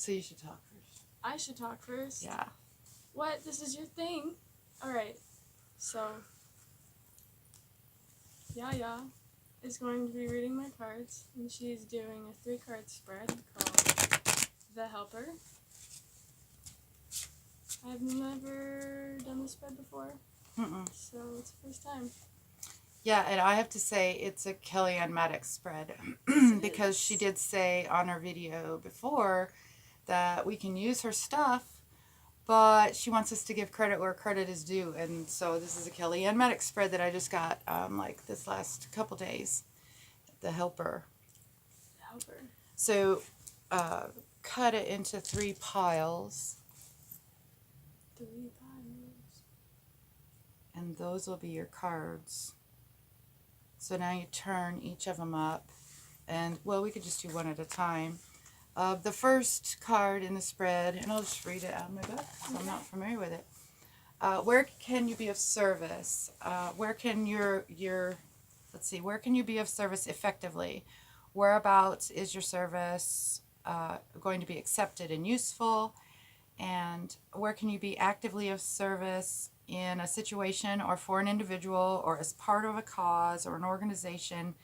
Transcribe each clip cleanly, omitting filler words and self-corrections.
So you should talk first. I should talk first? Yeah. What? This is your thing? Alright. So, Yaya is going to be reading my cards, and she's doing a 3-card spread called The Helper. I've never done this spread before, so it's the first time. Yeah, and I have to say it's a Kelly Ann Maddox spread because she did say on her video before that we can use her stuff, but she wants us to give credit where credit is due. And so this is a Kelly Ann Maddox spread that I just got like this last couple days. The Helper. The Helper. So cut it into 3 piles. 3 piles. And those will be your cards. So now you turn each of them up, and well, we could just do one at a time. The first card in the spread, and I'll just read it out of my book because I'm not familiar with it. Where can you be of service? Where can where can you be of service effectively? Whereabouts is your service going to be accepted and useful? And where can you be actively of service in a situation or for an individual or as part of a cause or an organization?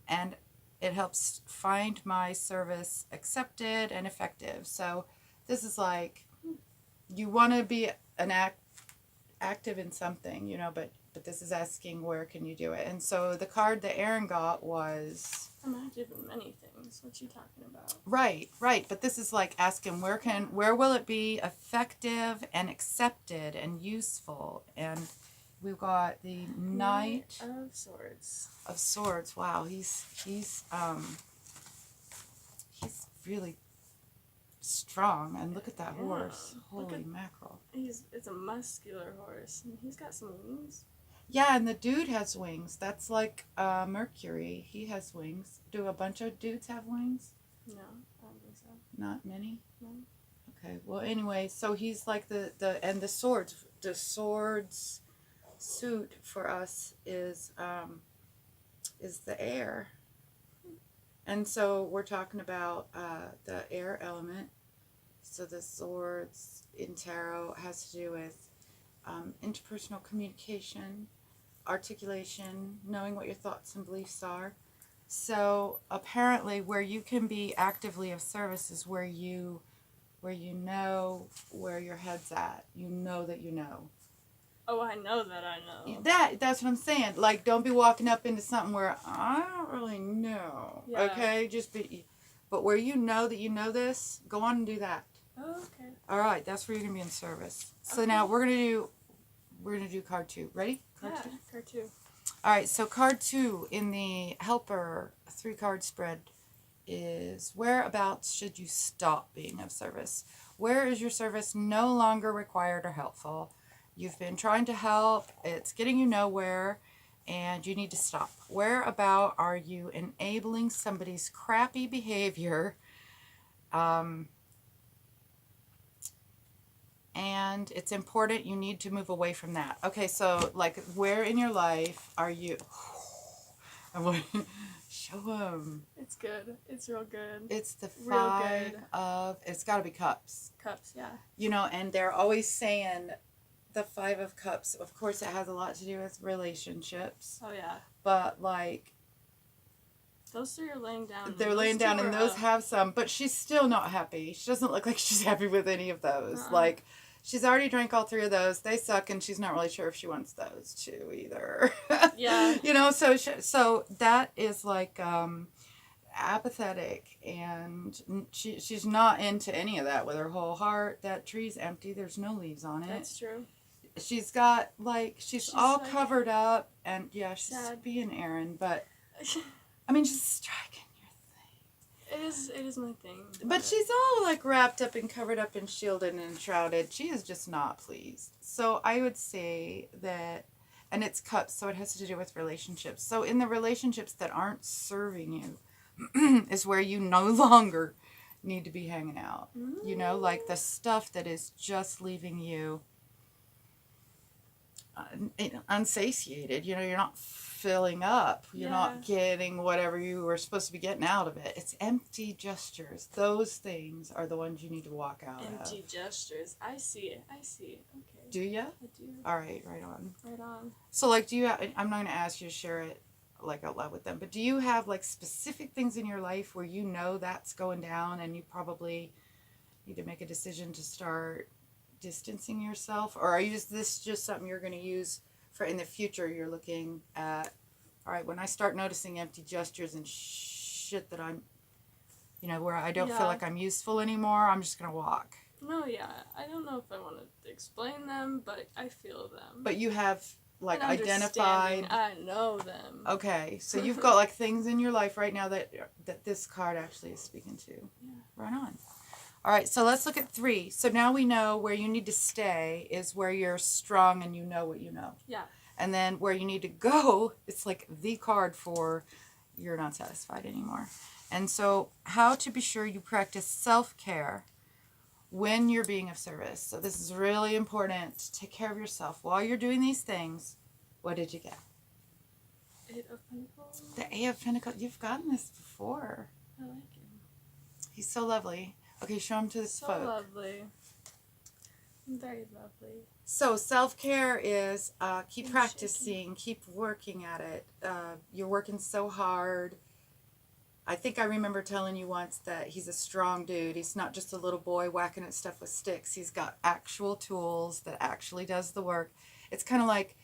And it helps find my service accepted and effective. So this is like, you want to be active in something, you know, but this is asking where can you do it. And so the card that Aaron got was, I'm active in many things. What you talking about? Right. But this is like asking where will it be effective and accepted and useful? And we've got the Knight of Swords. Of Swords. Wow, he's really strong. And look at that horse. Holy mackerel. It's a muscular horse, and he's got some wings. Yeah, and the dude has wings. That's like Mercury. He has wings. Do a bunch of dudes have wings? No, I don't think so. Not many? No. Okay, well, anyway, so he's like the swords suit for us is the air. And so we're talking about the air element. So the swords in tarot has to do with interpersonal communication, articulation, knowing what your thoughts and beliefs are. So apparently where you can be actively of service is where you know where your head's at. You know that you know. Oh, I know that I know. That's what I'm saying. Like, don't be walking up into something where I don't really know. Yeah. Okay? But where you know that you know this, go on and do that. Oh, okay. All right, that's where you're going to be in service. So now we're going to do card 2. Ready? Card 2. All right, so card 2 in the Helper 3-card spread is whereabouts should you stop being of service? Where is your service no longer required or helpful? You've been trying to help, it's getting you nowhere, and you need to stop. Whereabout are you enabling somebody's crappy behavior? And it's important, you need to move away from that. Okay, so like where in your life are you? Show them. It's good. It's real good. It's the 5 of, it's got to be cups. Cups, yeah. You know, and they're always saying the 5 of cups. Of course, it has a lot to do with relationships. Oh, yeah. But like, those 3 are laying down. They're laying down, and those have some. But she's still not happy. She doesn't look like she's happy with any of those. Like, she's already drank all 3 of those. They suck, and she's not really sure if she wants those 2 either. Yeah. You know, so that is like apathetic, and she's not into any of that with her whole heart. That tree's empty. There's no leaves on it. That's true. She's got, like, she's all like, covered up, and yeah, she's sad. Being Aaron, but I mean, she's striking your thing. It is my thing. But she's all like wrapped up and covered up and shielded and enshrouded. She is just not pleased. So I would say that, and it's cups, so it has to do with relationships. So in the relationships that aren't serving you is where you no longer need to be hanging out. You know, like the stuff that is just leaving you unsatiated. You know, you're not filling up. You're not Yeah. getting whatever you were supposed to be getting out of it. It's empty gestures. Those things are the ones you need to walk out Empty of. gestures. I see it. Okay. Do you? I do. All right, right on. Right on. So, like, do you have, I'm not going to ask you to share it, like, out loud with them, but do you have, like, specific things in your life where you know that's going down and you probably need to make a decision to start distancing yourself? Or are you just something you're going to use for in the future? You're looking at, all right, when I start noticing empty gestures and shit that I'm, where I don't feel like I'm useful anymore, I'm just going to walk. No, yeah. I don't know if I want to explain them, but I feel them. But you have, like, And identified. I know them. Okay, so you've got, like, things in your life right now that this card actually is speaking to. Yeah. Right on. All right, so let's look at 3. So now we know where you need to stay is where you're strong and you know what you know. Yeah. And then where you need to go, it's like the card for you're not satisfied anymore. And so how to be sure you practice self-care when you're being of service. So this is really important to take care of yourself. While you're doing these things, what did you get? 8 of Pentacles. The 8 of Pentacles. You've gotten this before. I like him. He's so lovely. Okay, show him to the So folk. lovely. Very lovely. So self-care is keep And practicing, keep working at it. You're working so hard. I think I remember telling you once that he's a strong dude. He's not just a little boy whacking at stuff with sticks. He's got actual tools that actually does the work. It's kind of like,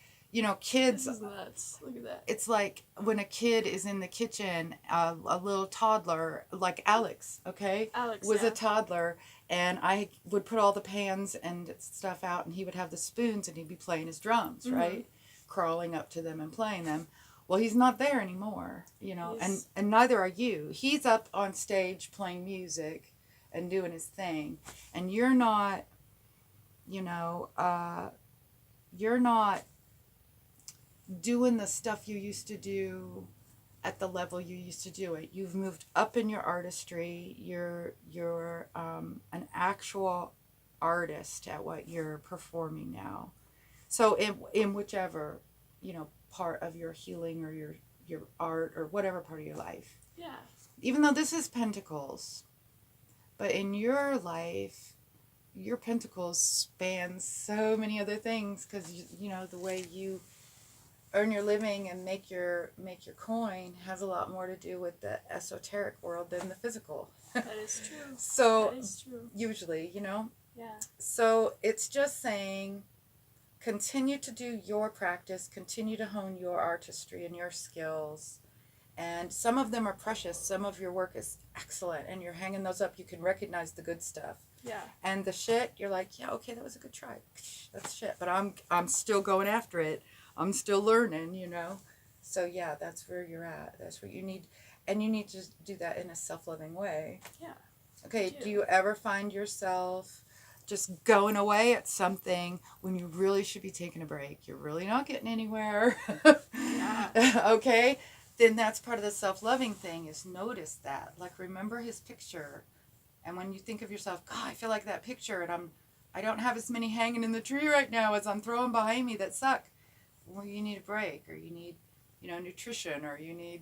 kids. This is nuts. Look at that. It's like when a kid is in the kitchen, a little toddler, like Alex, okay? Alex was a toddler, and I would put all the pans and stuff out, and he would have the spoons, and he'd be playing his drums, right? Crawling up to them and playing them. Well, he's not there anymore, and neither are you. He's up on stage playing music and doing his thing, and you're not, you're not doing the stuff you used to do at the level you used to do it. You've moved up in your artistry. You're an actual artist at what you're performing now. So in whichever, part of your healing or your art or whatever part of your life. Yeah. Even though this is Pentacles, but in your life, your Pentacles span so many other things because, the way you earn your living and make your coin has a lot more to do with the esoteric world than the physical. That is true. So That is true. usually, Yeah. So it's just saying continue to do your practice, continue to hone your artistry and your skills. And some of them are precious. Some of your work is excellent and you're hanging those up. You can recognize the good stuff. Yeah. And the shit, you're like, yeah, okay, that was a good try. That's shit. But I'm still going after it. I'm still learning, So yeah, that's where you're at. That's what you need. And you need to do that in a self-loving way. Yeah. Okay, do you ever find yourself just going away at something when you really should be taking a break? You're really not getting anywhere. Yeah. Okay? Then that's part of the self-loving thing is notice that. Like remember his picture. And when you think of yourself, God, I feel like that picture and I don't have as many hanging in the tree right now as I'm throwing behind me that suck. Well, you need a break or you need, nutrition or you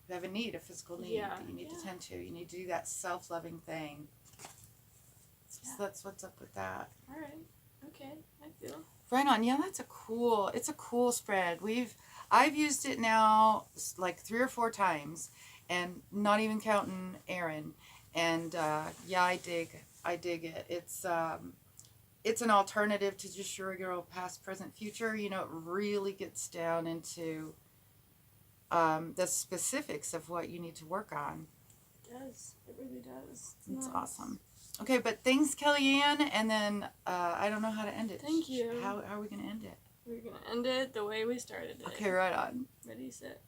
have a physical need that you need to tend to. You need to do that self-loving thing. So that's what's up with that. All right. Okay. I feel. Right on. Yeah, it's a cool spread. I've used it now like 3 or 4 times and not even counting Aaron. And I dig it. It's an alternative to just your regular past, present, future. It really gets down into the specifics of what you need to work on. It does. It really does. It's nice. awesome. Okay, but thanks, Kelly Ann, and then I don't know how to end it. Thank you. How are we going to end it? We're going to end it the way we started it. Okay, right on. Ready, set.